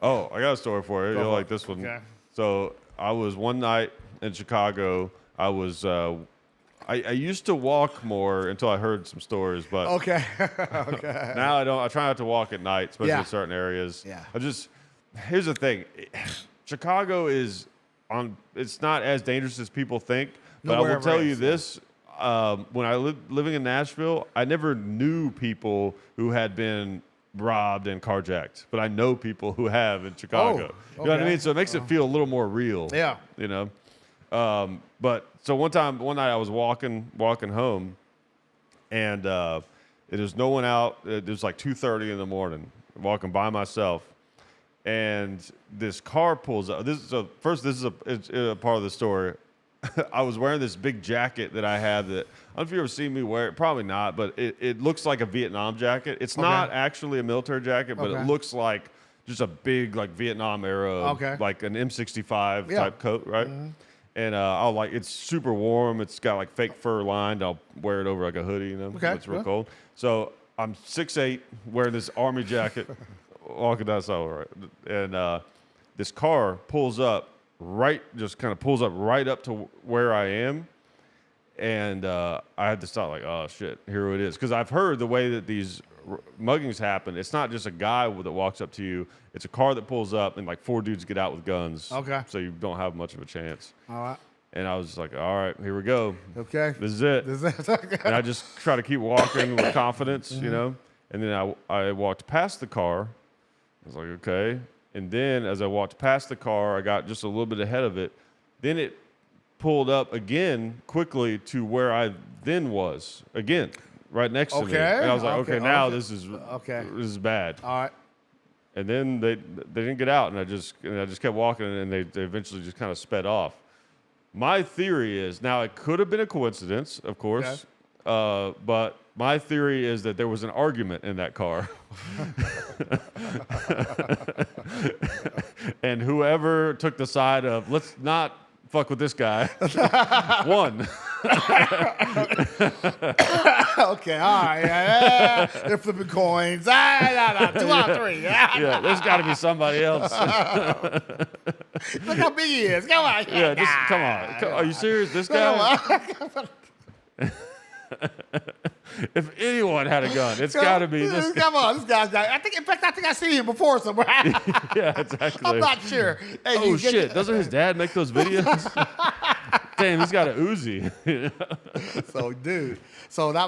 Oh, I got a story for you. You'll like this one. Okay. So I was one night in Chicago. I was. I used to walk more until I heard some stories, but Okay. Okay. now I don't. I try not to walk at night, especially Yeah. in certain areas. Yeah. Here's the thing. Chicago is on. It's not as dangerous as people think. But I will Wherever tell it you is, this: when I living in Nashville, I never knew people who had been robbed and carjacked, but I know people who have in Chicago. You know what I okay. mean? So it makes it feel a little more real. Yeah. You know. But so one night I was walking home, and there's no one out. It was like 2:30 in the morning. Walking by myself, and this car pulls up. This is a part of the story. I was wearing this big jacket that I have that I don't know if you ever seen me wear it. Probably not, but it looks like a Vietnam jacket. It's not actually a military jacket, but it looks like just a big like Vietnam era, like an M65 type coat, right? And it's super warm. It's got like fake fur lined. I'll wear it over like a hoodie, you know. It's real cold. So I'm 6'8", wearing this army jacket, walking down the sidewalk, right? And this car pulls up right up to where I am, and I had to stop. Like, oh shit, here it is. Because I've heard the way that these muggings happen. It's not just a guy that walks up to you. It's a car that pulls up, and like 4 dudes get out with guns. Okay. So you don't have much of a chance. All right. And I was like, all right, here we go. Okay. This is it. Okay. And I just try to keep walking with confidence, you know. And then I walked past the car. I was like, okay. And then as I walked past the car, I got just a little bit ahead of it. Then it pulled up again quickly to where I then was again, right next to me. And I was like, okay, now this is bad. All right. And then they didn't get out, and I just kept walking, and they eventually just kind of sped off. My theory is, now it could have been a coincidence, of course, but my theory is that there was an argument in that car. And whoever took the side of, let's not fuck with this guy, won. Okay, all right. Yeah. They're flipping coins. 2 out of 3. Yeah, there's got to be somebody else. Look how big he is. Come on. Yeah, just come on. Are you serious? This guy? If anyone had a gun, it's got to be this guy. Come on, this guy's got. I think I seen him before somewhere. Yeah, exactly. I'm not sure. Hey, oh shit! Doesn't his dad make those videos? Damn, he's got a Uzi. So, dude,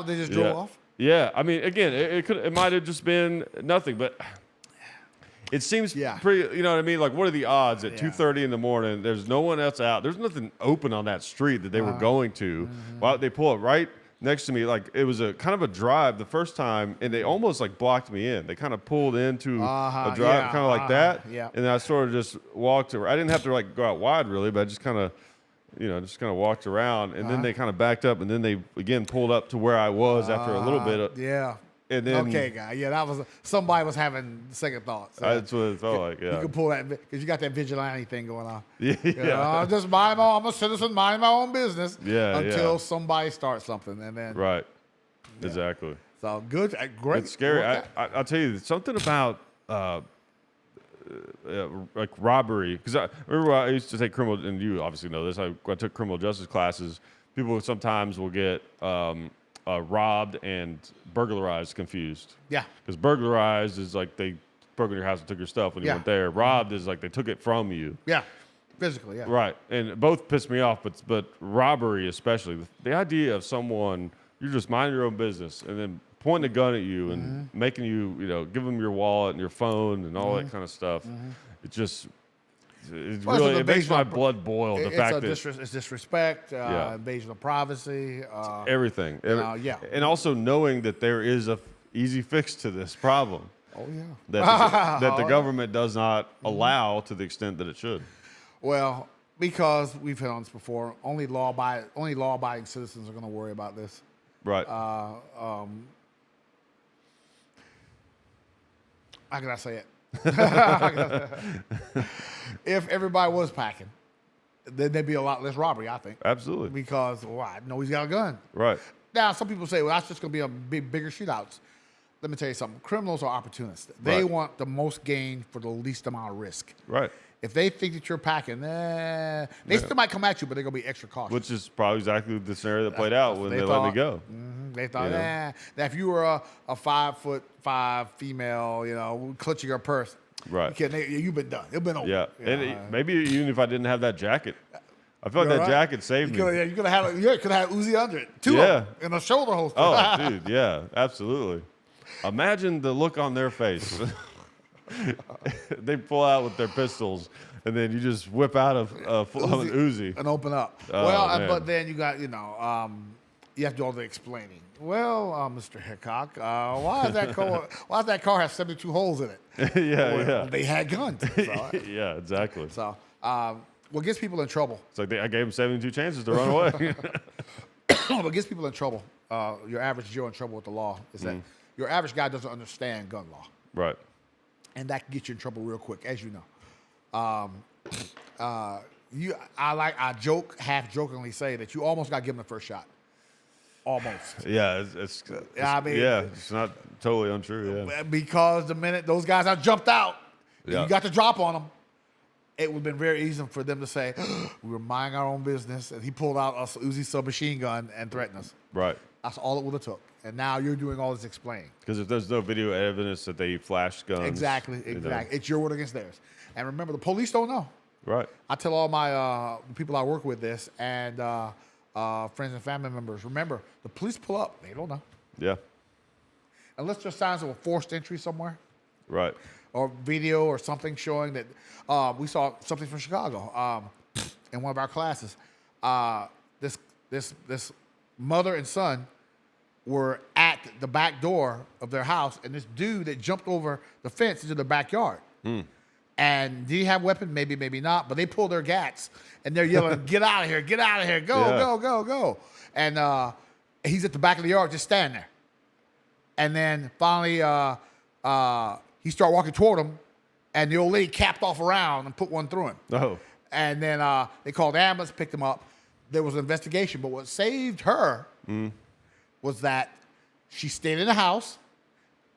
they just drove off. Yeah, I mean, again, it might have just been nothing, but it seems pretty. You know what I mean? Like, what are the odds at 2:30 in the morning? There's no one else out. There's nothing open on that street that they were going to. Well, they pull it right next to me. Like, it was a kind of a drive the first time, and they almost like blocked me in. They kind of pulled into a drive, kind of like that. Yeah. And then I sort of just walked around. I didn't have to like go out wide really, but I just kind of. Walked around, and then they kind of backed up, and then they again pulled up to where I was after a little bit. And then guy. Yeah, that was somebody was having second thoughts. That's what it felt like. Yeah, you can pull that because you got that vigilante thing going on. Yeah. I'm a citizen, mind my own business. Yeah. Until somebody starts something, and then right. Yeah. Exactly. So good, great. It's scary. I'll tell you something about. Like robbery, because I remember I used to take criminal, and you obviously know this. I took criminal justice classes. People sometimes will get robbed and burglarized confused. Yeah, because burglarized is like they broke in your house and took your stuff when you went there. Robbed is like they took it from you. Yeah, physically. Yeah, right. And both piss me off, but robbery especially. The idea of someone you're just minding your own business and then pointing a gun at you and making you, give them your wallet and your phone and all that kind of stuff. It just, it makes my blood boil. The fact that it's disrespect, invasion of privacy, everything. And also knowing that there is a easy fix to this problem. Oh yeah. That the government does not allow to the extent that it should. Well, because we've hit on this before, only law-abiding citizens are going to worry about this. Right. How can I say it? If everybody was packing, then there'd be a lot less robbery, I think. Absolutely. Because I know he's got a gun. Right. Now, some people say, well, that's just going to be bigger shootouts. let me tell you something. Criminals are opportunists. They Right. want the most gain for the least amount of risk. Right. If they think that you're packing, they still might come at you, but they're gonna be extra cautious. Which is probably exactly the scenario that played out when they let me go. They thought, You know? that if you were a 5'5" female, clutching her purse, Right. you've been done. You've been over. Yeah. You And know, maybe even if I didn't have that jacket, I felt like you're that right. jacket saved me. You could have had Uzi under it, two Yeah. of them, in a shoulder holster. Oh, dude, yeah, absolutely. Imagine the look on their face. They pull out with their pistols, and then you just whip out an Uzi. And open up. Oh, man. But then you got, you have to do all the explaining. Well, Mr. Hickok, why does that car have 72 holes in it? Yeah, Well, yeah. they had guns. So, Yeah, exactly. what gets people in trouble? It's like I gave them 72 chances to run away. What gets people in trouble, your average Joe in trouble with the law, is that your average guy doesn't understand gun law. Right. And that can get you in trouble real quick, as you know. I half jokingly say that you almost got to give him the first shot. Almost. Yeah, I mean- it's not totally untrue. Yeah. Because the minute those guys are jumped out, and Yeah. you got the drop on them, it would have been very easy for them to say, we were minding our own business, and he pulled out a Uzi submachine gun and threatened us. Right. That's all it would have took. And now you're doing all this explaining. Because if there's no video evidence that they flashed guns. Exactly. you know. It's your word against theirs. And remember, the police don't know. Right. I tell all my people I work with this, and friends and family members, remember, the police pull up, they don't know. Yeah. Unless there's signs of a forced entry somewhere, Right. or video or something showing that we saw something from Chicago in one of our classes. This mother and son were at the back door of their house, and this dude that jumped over the fence into the backyard. And did he have a weapon? Maybe, maybe not. But they pull their gats, and they're yelling, "Get out of here! Get out of here! Go, Yeah. go, go, go!" And he's at the back of the yard, just standing there. And then finally, he started walking toward him, and the old lady capped off around and put one through him. Oh. And then they called the ambulance, picked him up. There was an investigation, but what saved her was that she stayed in the house.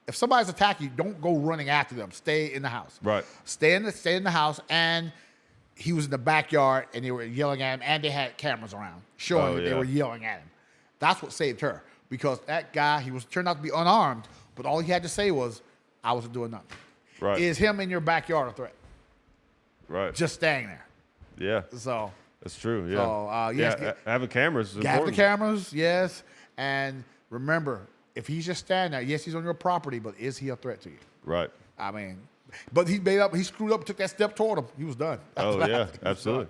If somebody's attacking you, don't go running after them. Stay in the house. Right. Stay in the house, and he was in the backyard, and they were yelling at him, and they had cameras around showing that they yeah. were yelling at him. That's what saved her, because that guy, turned out to be unarmed, but all he had to say was, "I wasn't doing nothing." Right. Is him in your backyard a threat? Right. Just staying there. Yeah. So That's true. Yeah. So, yes, yeah. Having cameras is have the important. cameras, yes. And remember, if he's just standing there, yes, he's on your property, but is he a threat to you? Right. I mean, but he screwed up, took that step toward him. He was done. Oh, yeah. Absolutely.